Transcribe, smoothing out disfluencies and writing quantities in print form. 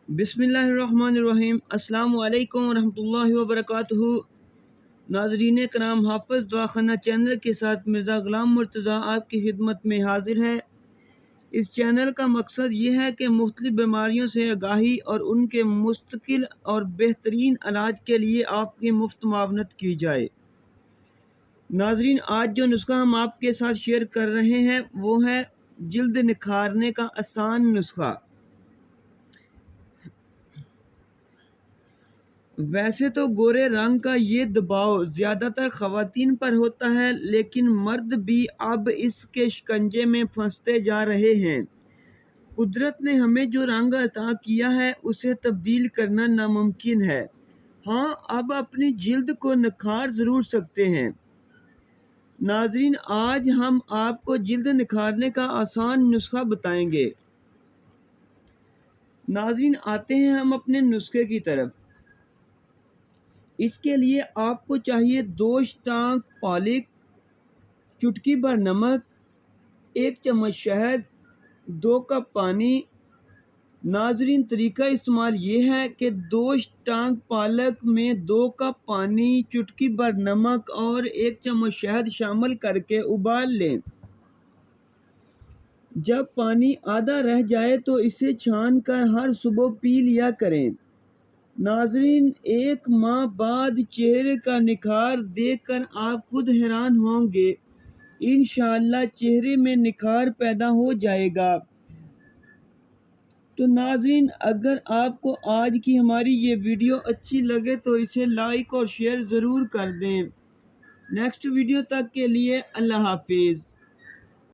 बिस्मिल्लाहिर्रहमानिर्रहीम। अस्सलामु अलैकुम रहमतुल्लाहि व बरकातुहू। नाज़रीन कराम, हाफ़िज़ दवाख़ाना चैनल के साथ मिर्ज़ा ग़ुलाम मुर्तज़ा आपकी खिदमत में हाज़िर है। इस चैनल का मकसद ये है कि मुख्तलिफ़ बीमारियों से आगाही और उनके मुस्तकिल और बेहतरीन इलाज के लिए आपकी मुफ्त मुआवनत की जाए। नाज़रीन, आज जो नुस्खा हम आपके साथ शेयर कर रहे हैं वो है जिल्द निखारने का आसान नुस्खा। वैसे तो गोरे रंग का ये दबाव ज़्यादातर ख़वातीन पर होता है, लेकिन मर्द भी अब इसके शिकंजे में फंसते जा रहे हैं। कुदरत ने हमें जो रंग अता किया है उसे तब्दील करना नामुमकिन है। हाँ, अब अपनी जिल्द को निखार ज़रूर सकते हैं। नाज़रीन, आज हम आपको जिल्द निखारने का आसान नुस्खा बताएंगे। नाज़रीन, आते हैं हम अपने नुस्खे की तरफ। इसके लिए आपको चाहिए 2 टांक पालिक, चुटकी भर नमक, 1 चम्मच शहद, 2 कप पानी। नाज़रीन, तरीका इस्तेमाल ये है कि 2 टांक पालक में 2 कप पानी, चुटकी भर नमक और 1 चम्मच शहद शामिल करके उबाल लें। जब पानी आधा रह जाए तो इसे छान कर हर सुबह पी लिया करें। नाज़रीन, 1 माह बाद चेहरे का निखार देखकर आप खुद हैरान होंगे। इंशाअल्लाह चेहरे में निखार पैदा हो जाएगा। तो नाज़रीन, अगर आपको आज की हमारी ये वीडियो अच्छी लगे तो इसे लाइक और शेयर ज़रूर कर दें। नेक्स्ट वीडियो तक के लिए अल्लाह हाफिज़।